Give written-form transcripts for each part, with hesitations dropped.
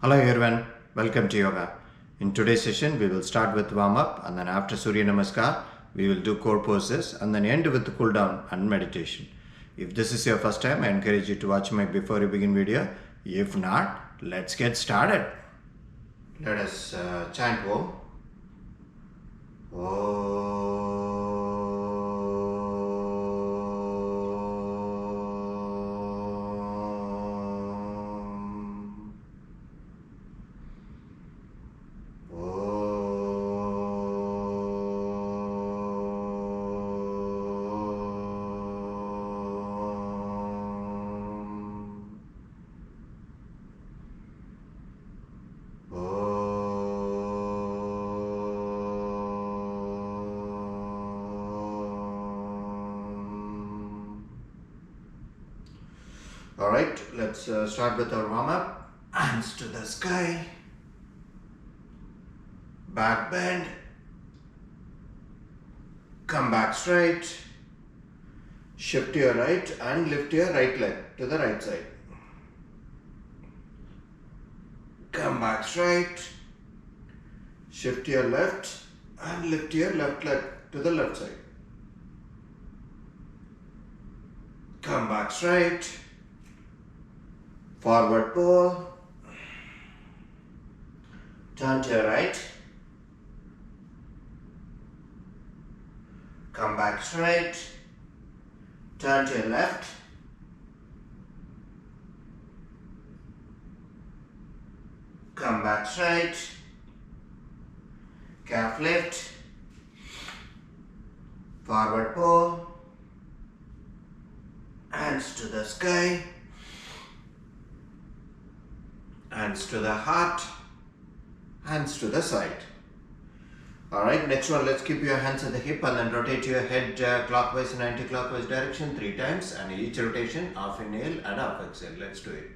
Hello everyone, welcome to yoga. In today's session, we will start with warm up and then after Suryanamaskar, we will do core poses and then end with the cool down and meditation. If this is your first time, I encourage you to watch my before you begin video. If not, let's get started. Let us chant Om. Alright, let's start with our warm-up. Hands to the sky. Back bend. Come back straight. Shift to your right and lift your right leg to the right side. Come back straight. Shift to your left and lift your left leg to the left side. Come back straight. Forward pull. Turn to your right. Come back straight. Turn to your left. Come back straight. Calf lift. Forward pull. Hands to the sky. Hands to the heart, hands to the side. Alright, next one, let's keep your hands at the hip and then rotate your head clockwise and anti-clockwise direction 3 times, and each rotation half inhale and half exhale. Let's do it.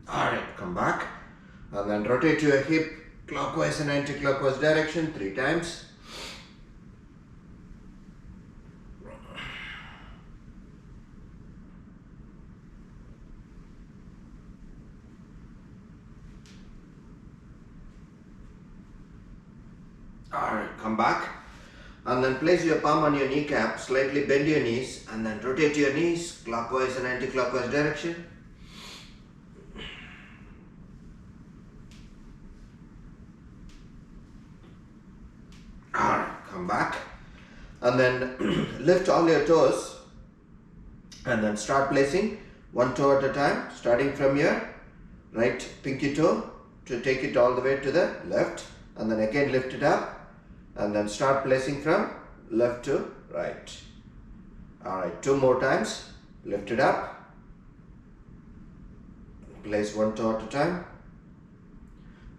Alright, come back and then rotate your hip clockwise and anti-clockwise direction 3 times. Alright, come back and then place your palm on your kneecap, slightly bend your knees and then rotate your knees clockwise and anti-clockwise direction. Come back and then lift all your toes and then start placing one toe at a time, starting from your right pinky toe to take it all the way to the left, and then again lift it up and then start placing from left to right. Alright, 2 more times. Lift it up, place one toe at a time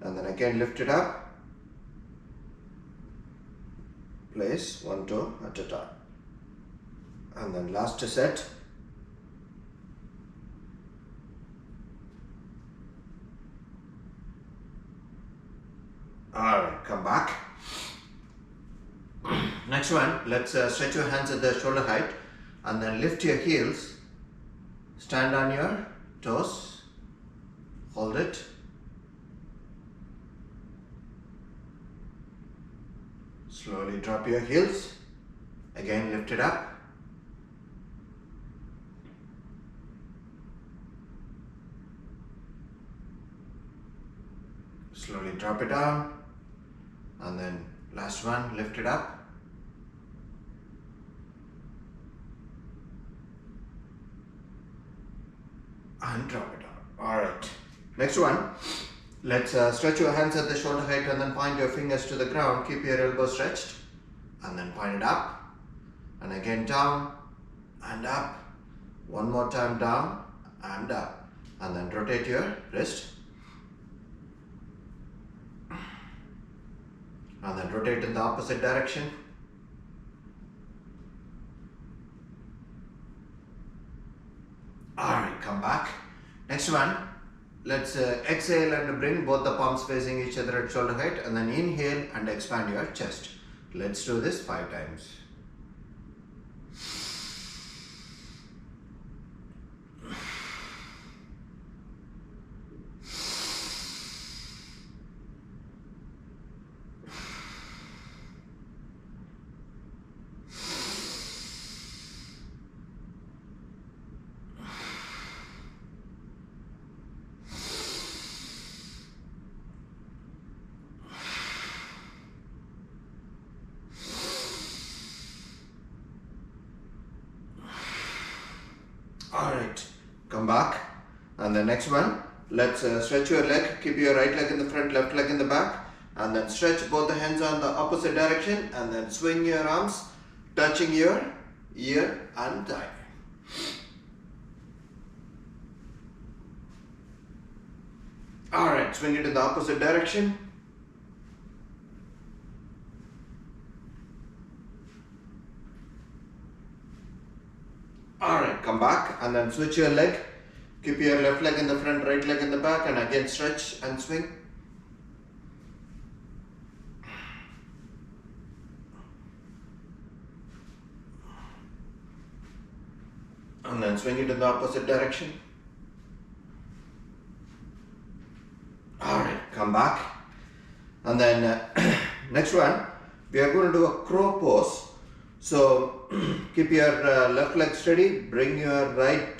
and then again lift it up, place one toe at a time, and then last set. Alright, come back. Next one, let's stretch your hands at the shoulder height and then lift your heels, stand on your toes, hold it. Slowly drop your heels, again lift it up. Slowly drop it down and then last one, lift it up. And drop it down. Alright. Next one. Let's stretch your hands at the shoulder height and then point your fingers to the ground. Keep your elbows stretched and then point it up. and again down and up. One more time down and up. And then rotate your wrist. And then rotate in the opposite direction. Alright, come back. Next one, let's exhale and bring both the palms facing each other at shoulder height, and then inhale and expand your chest. Let's do this 5 times. Alright, come back. And the next one, let's stretch your leg. Keep your right leg in the front, left leg in the back. And then stretch both the hands on the opposite direction. And then swing your arms, touching your ear and thigh. Alright, swing it in the opposite direction. Alright, come back and then switch your leg. Keep your left leg in the front, right leg in the back, and again stretch and swing. And then swing it in the opposite direction. Alright, come back. And then next one, we are going to do a crow pose. So keep your left leg steady, bring your right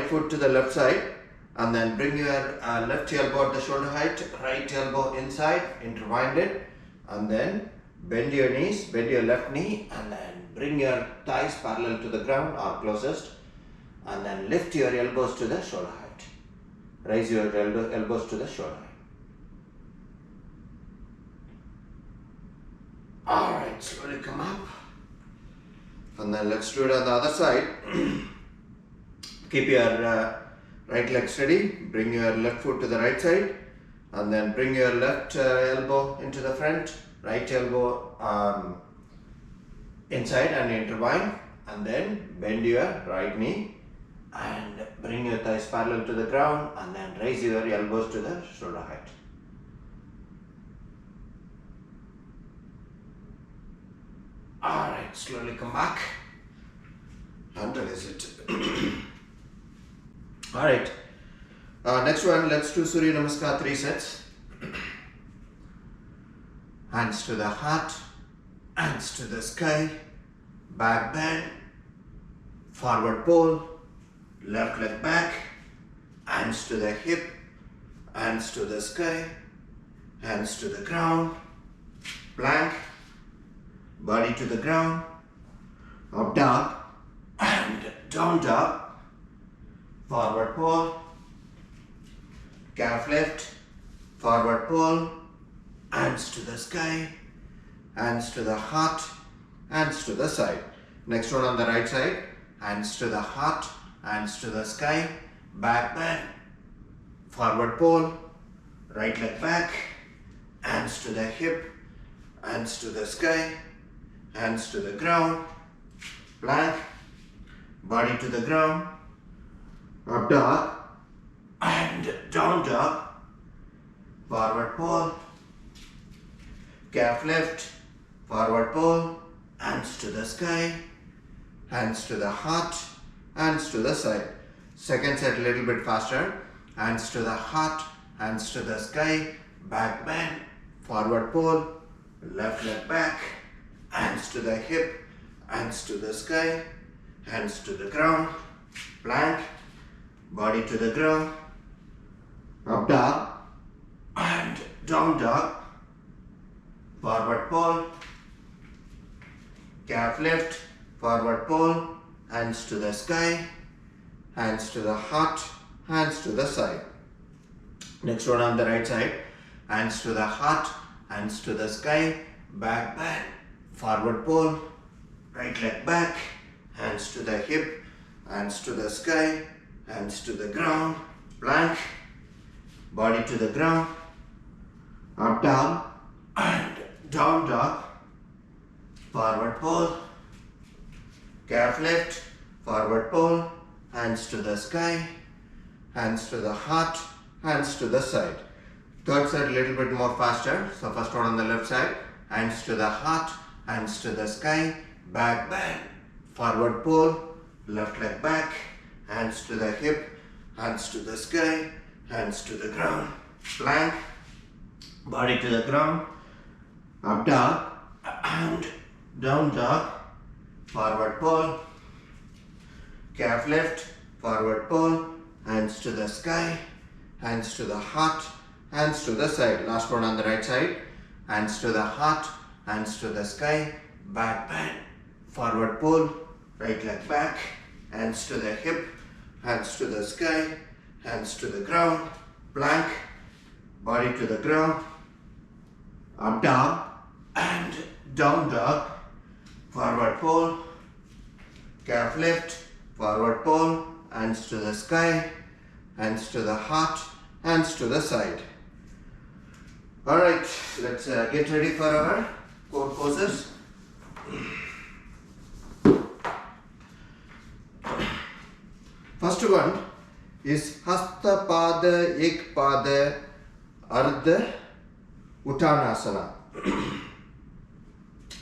foot to the left side, and then bring your left elbow at the shoulder height, right elbow inside, intertwine it, and then bend your knees, bend your left knee, and then bring your thighs parallel to the ground or closest, and then lift your elbows to the shoulder height. Raise your elbows to the shoulder height. Alright, slowly come up. And then let's do it on the other side. Keep your right leg steady. Bring your left foot to the right side. And then bring your left elbow into the front. Right elbow inside and intertwine. And then bend your right knee. And bring your thighs parallel to the ground. And then raise your elbows to the shoulder height. Alright, slowly come back and release it. Alright, next one, let's do Suryanamaskar 3 sets. Hands to the heart, hands to the sky, back bend, forward pull, left leg back, hands to the hip, hands to the sky, hands to the ground, plank, body to the ground, up dog and down dog, forward pull, calf lift, forward pull, hands to the sky, hands to the heart, hands to the side. Next one on the right side, hands to the heart, hands to the sky, back bend, forward pull, right leg back, hands to the hip, hands to the sky, hands to the ground, plank, body to the ground, up dog and down dog, forward pull, calf lift, forward pull, hands to the sky, hands to the heart, hands to the side. Second set a little bit faster, hands to the heart, hands to the sky, back bend, forward pull, left leg back, hands to the hip, hands to the sky, hands to the ground, plank, body to the ground, up dog and down dog, forward pull, calf lift, forward pull, hands to the sky, hands to the heart, hands to the side. Next one on the right side, hands to the heart, hands to the sky, back bend, forward pull, right leg back, hands to the hip, hands to the sky, hands to the ground, plank, body to the ground, up dog and down dog, forward pull, calf lift, forward pull, hands to the sky, hands to the heart, hands to the side. Third side a little bit more faster. So first one on the left side, hands to the heart, hands to the sky, back bend, forward pull, left leg back, hands to the hip, hands to the sky, hands to the ground, plank, body to the ground, up dog and down dog, forward pull, calf lift, forward pull, hands to the sky, hands to the heart, hands to the side. Last one on the right side, hands to the heart, hands to the sky, back bend, forward pull, right leg back, hands to the hip, hands to the sky, hands to the ground, plank, body to the ground, up dog and down dog, forward pull, calf lift, forward pull, hands to the sky, hands to the heart, hands to the side. Alright, let's get ready for our core poses. First one is Hasta Pada, Ek Pada, Ardha, Uttanasana.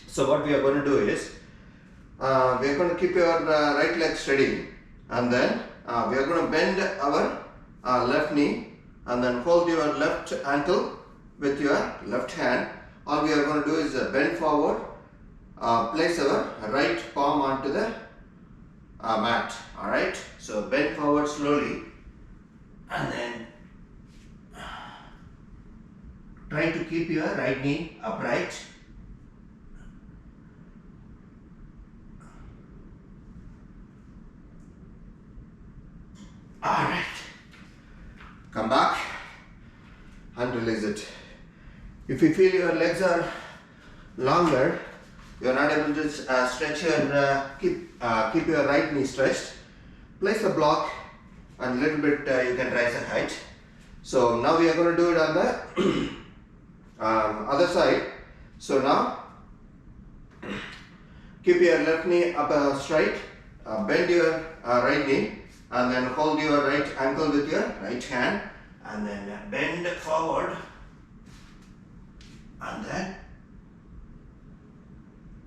So what we are going to do is, we are going to keep your right leg steady, and then we are going to bend our left knee and then hold your left ankle with your left hand. All we are going to do is bend forward, place our right palm onto the mat. Alright, so bend forward slowly and then try to keep your right knee upright. Alright, come back and release it. If you feel your legs are longer, you are not able to stretch your, keep your right knee stretched, place a block and a little bit you can rise the height. So now we are going to do it on the other side. So now keep your left knee up straight, bend your right knee, and then hold your right ankle with your right hand, and then bend forward, and then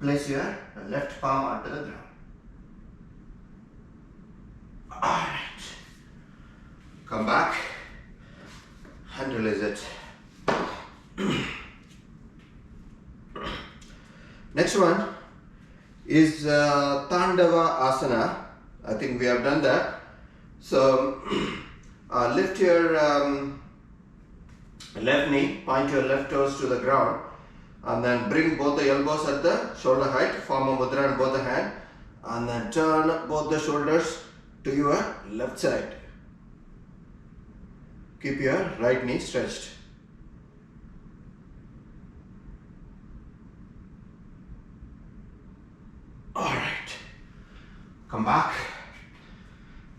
place your left palm onto the ground. Alright, come back and release it. Next one is Tandavasana. I think we have done that. So lift your left knee, point your left toes to the ground, and then bring both the elbows at the shoulder height, form a mudra in both the hand, and then turn both the shoulders to your left side. Keep your right knee stretched. Alright, come back,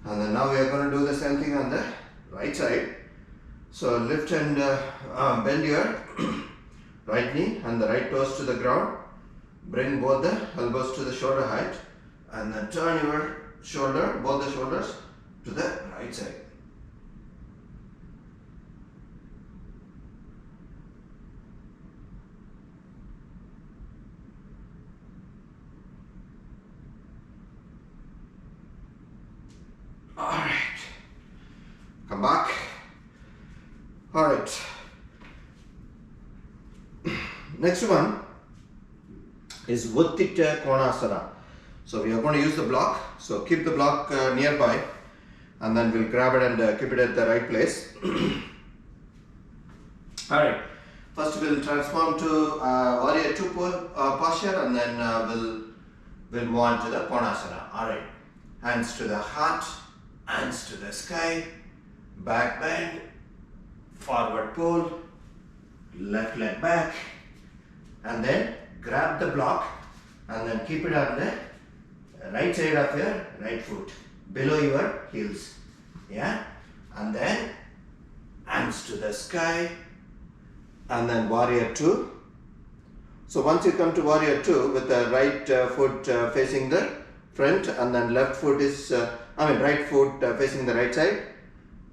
and then now we are going to do the same thing on the right side. So lift and bend your right knee and the right toes to the ground, bring both the elbows to the shoulder height, and then turn your shoulder, both the shoulders to the right side. Alright, come back. Alright, next one is Utthita Konasana. So we are going to use the block, so keep the block nearby, and then we'll grab it and keep it at the right place. Alright, first we'll transform to warrior two posture, and then we'll move on to the Konasana. Alright, hands to the heart, hands to the sky, back bend, forward pull, left leg back, and then grab the block and then keep it on the right side of your right foot, below your heels. Yeah, and then hands to the sky, and then warrior 2. So once you come to warrior 2 with the right foot facing the front, and then left foot is, right foot facing the right side,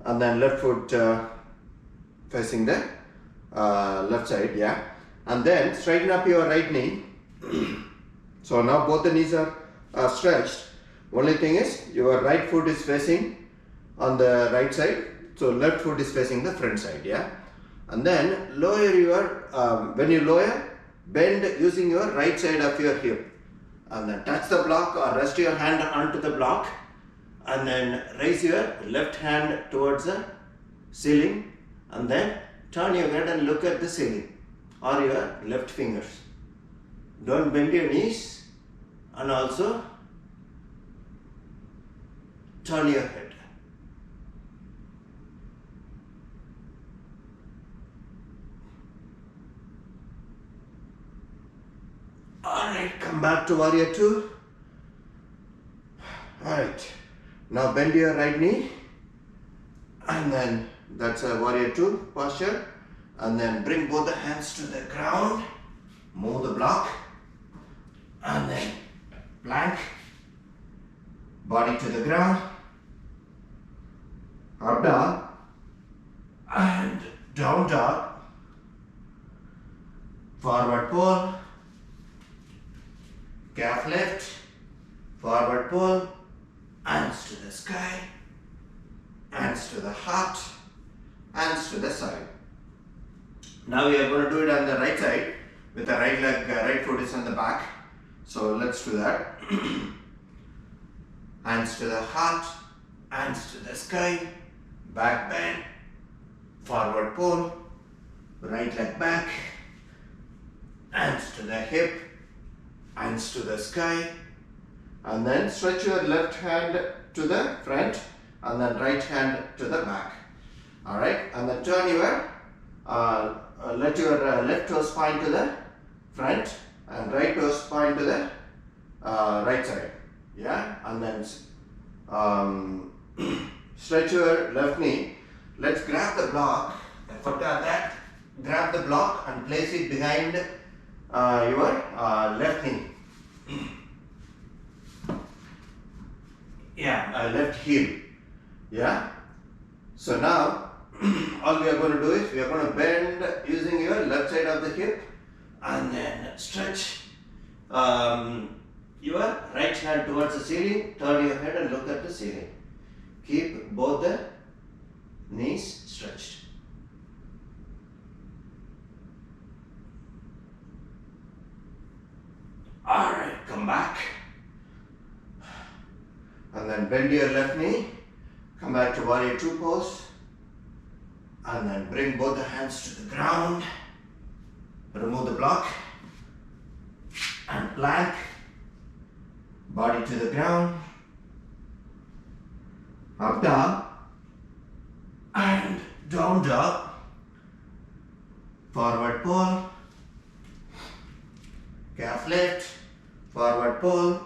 and then left foot facing the left side, yeah. And then straighten up your right knee. So now both the knees are stretched. Only thing is your right foot is facing on the right side, so left foot is facing the front side, yeah. And then lower your, when you lower, bend using your right side of your hip, and then touch the block or rest your hand onto the block, and then raise your left hand towards the ceiling, and then turn your head and look at the ceiling or your left fingers. Don't bend your knees, and also turn your head. Alright, come back to warrior 2. Alright, now bend your right knee, and then that's a warrior 2 posture, and then bring both the hands to the ground, move the block, and then plank, body to the ground, up dog, and down dog, forward pull, calf lift, forward pull, hands to the sky, hands to the heart, hands to the side. Now we are going to do it on the right side with the right leg, right foot is on the back. So let's do that. Hands to the heart, hands to the sky, back bend, forward pull, right leg back, hands to the hip, hands to the sky, and then stretch your left hand to the front and then right hand to the back. Alright, and then turn your, let your left toe spine to the front and right toe spine to the right side. Yeah, and then stretch your left knee. Let's grab the block, foot on that, grab the block and place it behind your left knee. Yeah, left heel. Yeah. So now all we are going to do is we are going to bend using your left side of the hip and then stretch your right hand towards the ceiling, turn your head and look at the ceiling. Keep both the knees stretched. Alright, come back. And then bend your left knee. Come back to warrior 2 pose. And then bring both the hands to the ground. Remove the block. And plank. Body to the ground. Up dog. And down dog. Forward pull. Calf lift. Forward pull.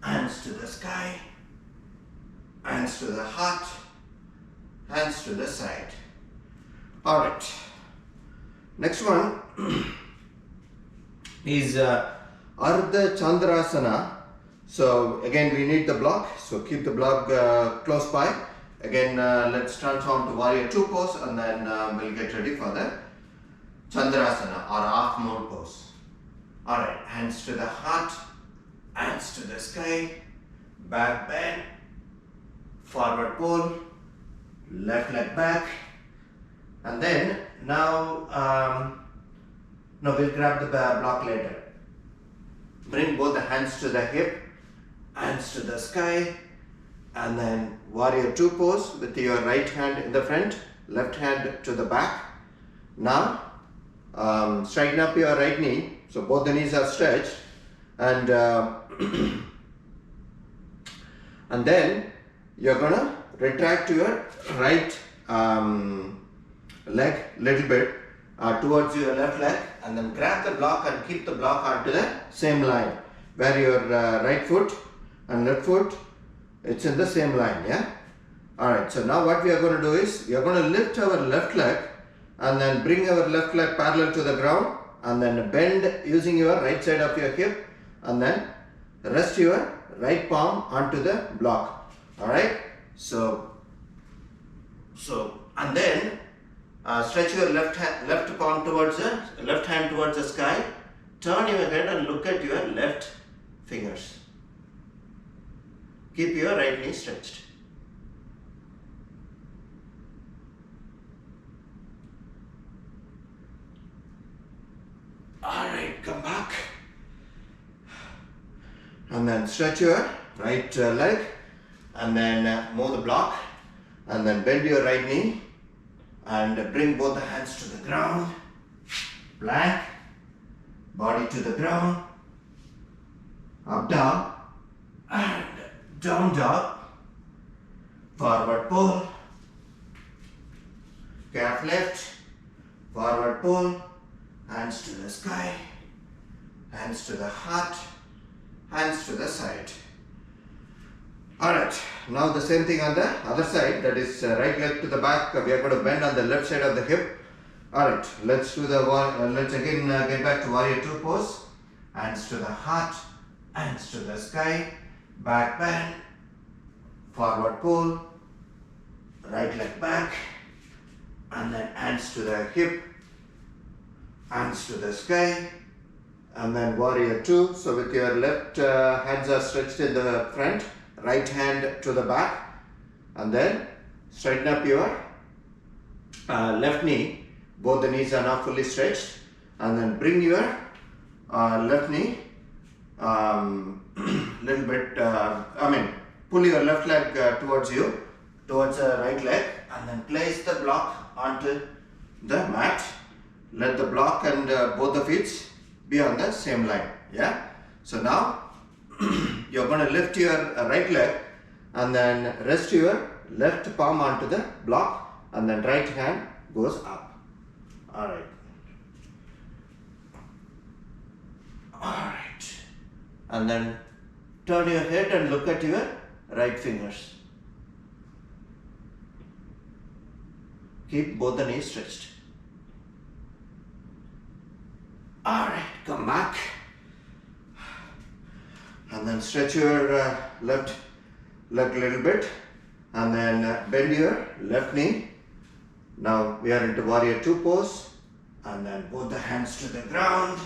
Hands to the sky. Hands to the heart. Hands to the side. Alright. Next one is Ardha Chandrasana. So again we need the block. So keep the block close by. Again let's transform to warrior 2 pose and then we'll get ready for the Chandrasana or half moon pose. Alright, hands to the heart, hands to the sky, back bend, forward pull, left leg back, and then now we'll grab the block later. Bring both the hands to the hip, hands to the sky, and then warrior 2 pose with your right hand in the front, left hand to the back. Now straighten up your right knee. So both the knees are stretched, and and then you're gonna retract your right leg little bit towards your left leg, and then grab the block and keep the block onto the same line. where your right foot and left foot, it's in the same line, yeah? Alright, so now what we are going to do is, we are going to lift our left leg and then bring our left leg parallel to the ground and then bend using your right side of your hip and then rest your right palm onto the block. Alright, so and then stretch your left palm towards the left hand towards the sky. Turn your head and look at your left fingers. Keep your right knee stretched. Alright, come back. And then stretch your right leg and then move the block and then bend your right knee and bring both the hands to the ground. Plank, body to the ground, up dog and down dog, forward pull, calf lift, forward pull, hands to the sky, hands to the heart, hands to the side. Alright, now the same thing on the other side, that is right leg to the back. We are going to bend on the left side of the hip. Alright, let's do the let's again get back to warrior 2 pose. Hands to the heart, hands to the sky, back bend, forward pull, right leg back, and then hands to the hip, hands to the sky, and then warrior 2. So with your left hands are stretched in the front, right hand to the back, and then straighten up your left knee. Both the knees are now fully stretched, and then bring your left knee little bit, pull your left leg towards you, towards the right leg, and then place the block onto the mat. Let the block and both the feet be on the same line, yeah? So now you're going to lift your right leg and then rest your left palm onto the block and then right hand goes up. Alright. Alright. And then turn your head and look at your right fingers. Keep both the knees stretched. Alright, come back. And then stretch your left leg a little bit and then bend your left knee. Now we are into warrior 2 pose, and then both the hands to the ground,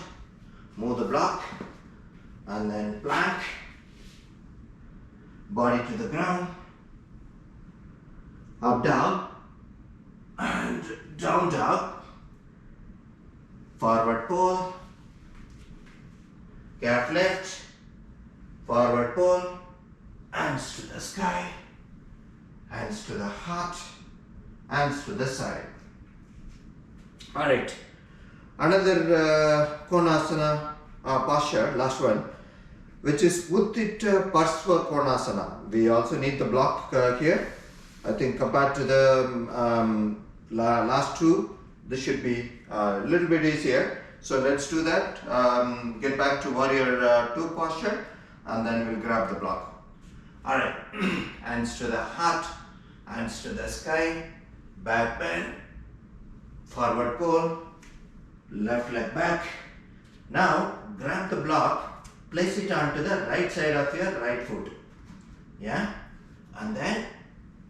move the block and then plank, body to the ground, up dog and down dog, forward pull, calf lift, forward pull, hands to the sky, hands to the heart, hands to the side. Alright, another Konasana posture, last one, which is Utthita ParsvaKonasana. We also need the block here. I think compared to the last two, this should be a little bit easier. So let's do that. Get back to warrior 2 posture and then we'll grab the block. Alright, hands to the heart, hands to the sky, back bend, forward pull, left leg back. Now grab the block, place it onto the right side of your right foot. Yeah, and then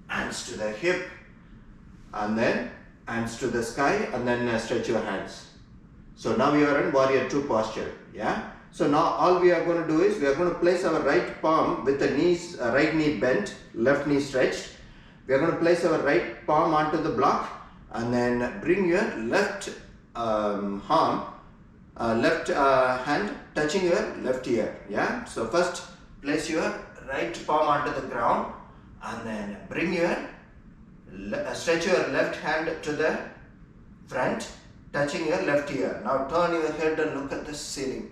hands to the hip, and then hands to the sky, and then stretch your hands. So now we are in warrior 2 posture. Yeah. So now all we are going to do is we are going to place our right palm with the knees, right knee bent, left knee stretched. We are going to place our right palm onto the block and then bring your left left hand touching your left ear. Yeah. So first place your right palm onto the ground and then bring your stretch your left hand to the front, touching your left ear. Now turn your head and look at the ceiling.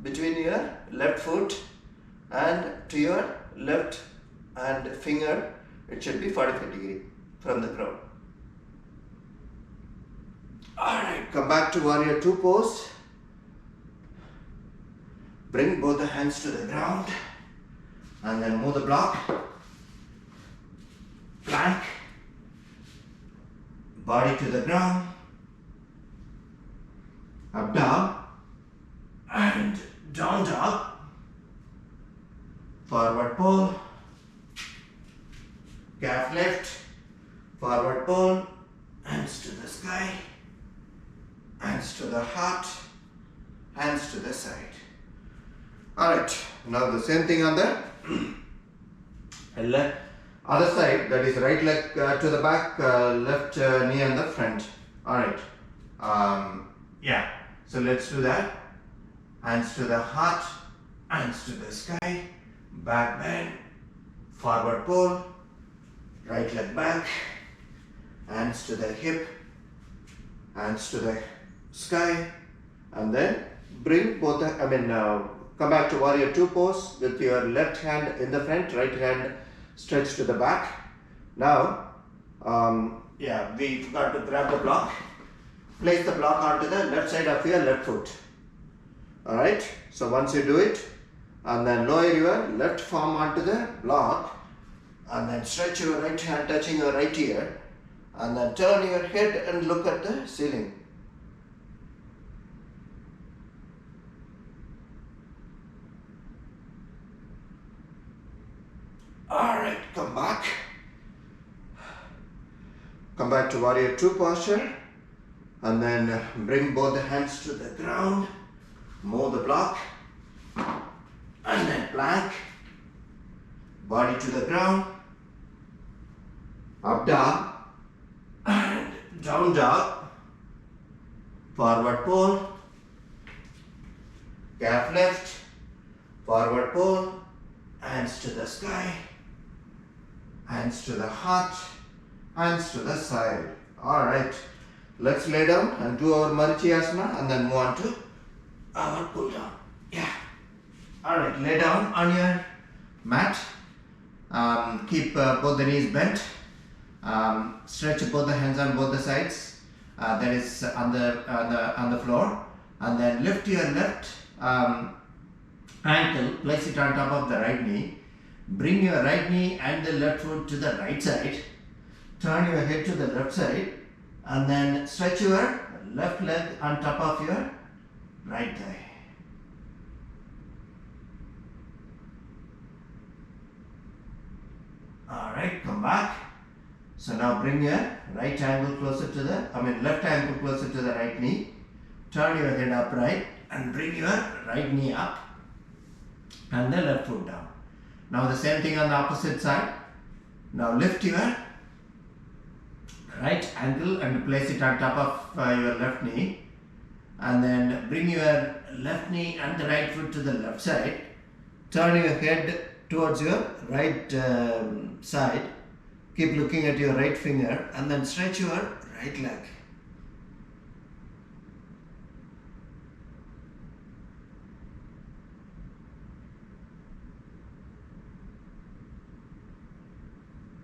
Between your left foot and to your left hand finger, it should be 45 degrees from the ground. Alright, come back to warrior two pose. Bring both the hands to the ground and then move the block. Plank. Body to the ground. Up dog. And down dog. Forward pull. Calf lift. Forward pull. Hands to the sky. Hands to the heart. Hands to the side. Alright, now the same thing on the other side, that is right leg to the back, left knee on the front. Alright, yeah, so let's do that. Hands to the heart, hands to the sky, back bend, forward pull, right leg back, hands to the hip, hands to the sky, and then bring both the, come back to warrior two pose with your left hand in the front, right hand stretched to the back. Now, we've got to grab the block. Place the block onto the left side of your left foot. Alright, so once you do it, and then lower your left palm onto the block, and then stretch your right hand touching your right ear, and then turn your head and look at the ceiling. Alright, come back. Come back to warrior two posture, and then bring both the hands to the ground. Move the block, and then plank. Body to the ground. Up dog, and down dog. Forward pull. Calf lift. Forward pull. Hands to the sky. Hands to the heart, hands to the side. Alright, let's lay down and do our Marichyasana and then move on to our pull down. Yeah. Alright, lay down on your mat. Keep both the knees bent. Stretch both the hands on both the sides. That is on the floor. And then lift your left ankle, place it on top of the right knee. Bring your right knee and the left foot to the right side. Turn your head to the left side and then stretch your left leg on top of your right thigh. Alright, come back. So now bring your right ankle closer to left ankle closer to the right knee. Turn your head upright and bring your right knee up and the left foot down. Now the same thing on the opposite side. Now lift your right ankle and place it on top of your left knee, and then bring your left knee and the right foot to the left side. Turn your head towards your right side. Keep looking at your right finger and then stretch your right leg.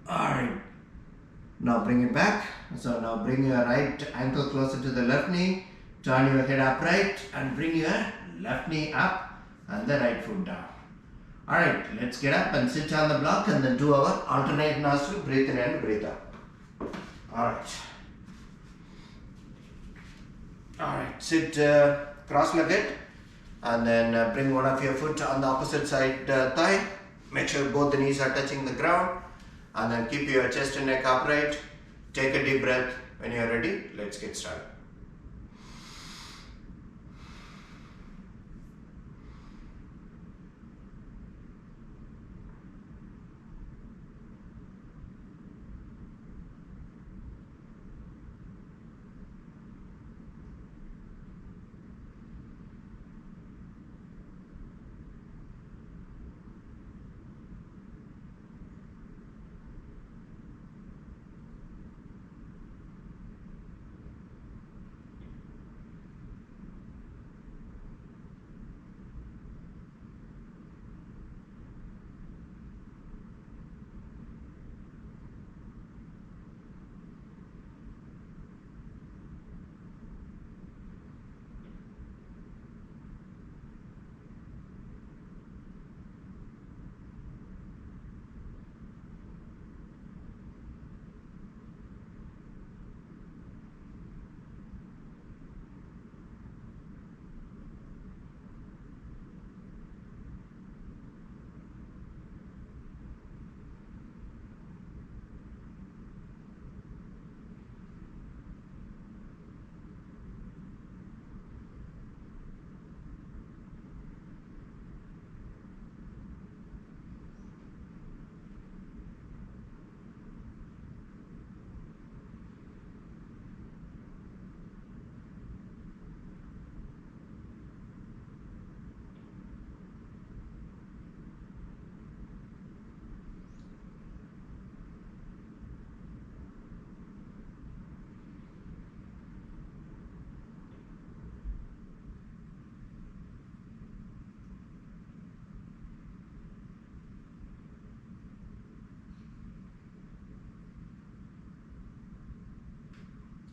Alright, now bring it back. So now bring your right ankle closer to the left knee, turn your head upright and bring your left knee up and the right foot down. Alright, let's get up and sit on the block and then do our alternate nostril, breathe in and breathe out. Alright, sit cross-legged and then bring one of your foot on the opposite side thigh. Make sure both the knees are touching the ground. And then keep your chest and neck upright. Take a deep breath. When you are ready, let's get started.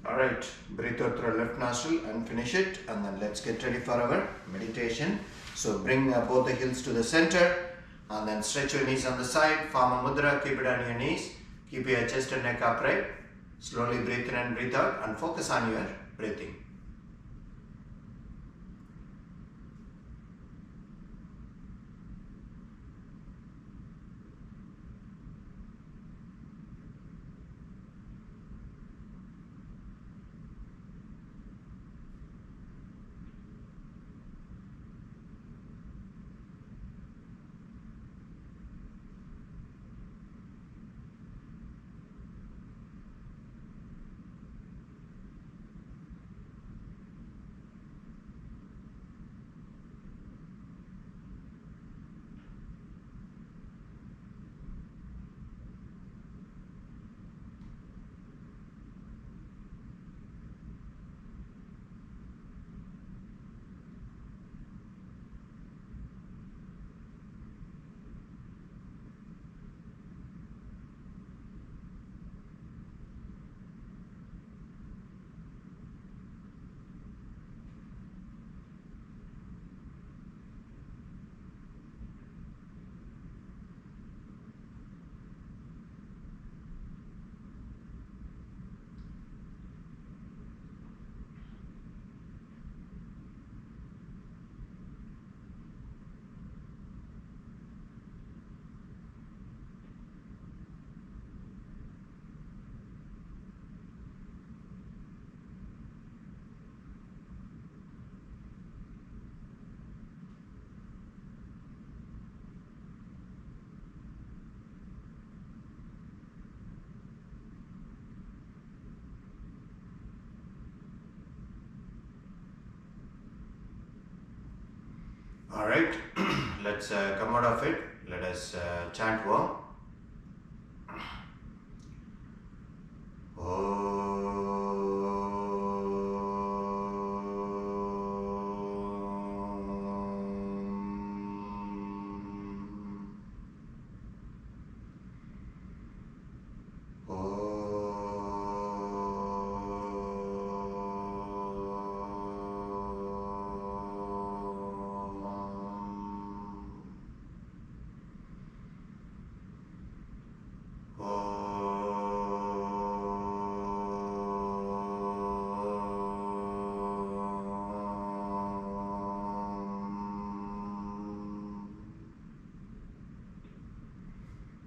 Alright, breathe out through left nostril and finish it, and then let's get ready for our meditation. So bring both the heels to the center and then stretch your knees on the side, form a mudra, keep it on your knees, keep your chest and neck upright. Slowly breathe in and breathe out and focus on your breathing. Alright, let's come out of it. Let us chant Om.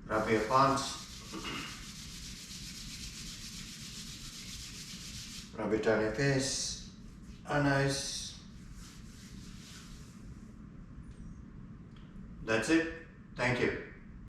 Rub your palms, rub it on your face and eyes. That's it. Thank you.